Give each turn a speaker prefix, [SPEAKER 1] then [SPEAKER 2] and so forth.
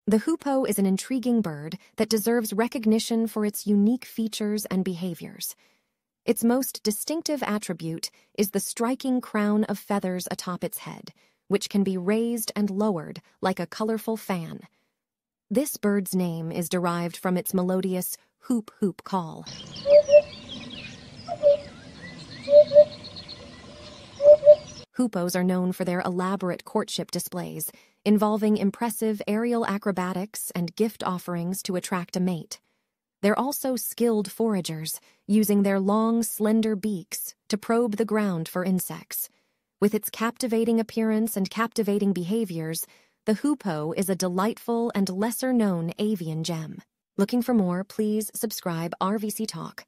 [SPEAKER 1] The hoopoe is an intriguing bird that deserves recognition for its unique features and behaviors. Its most distinctive attribute is the striking crown of feathers atop its head, which can be raised and lowered like a colorful fan. This bird's name is derived from its melodious hoop-hoop call. Hoopoes are known for their elaborate courtship displays, involving impressive aerial acrobatics and gift offerings to attract a mate. They're also skilled foragers, using their long, slender beaks to probe the ground for insects. With its captivating appearance and captivating behaviors, the hoopoe is a delightful and lesser-known avian gem. Looking for more, please subscribe RVC Talk.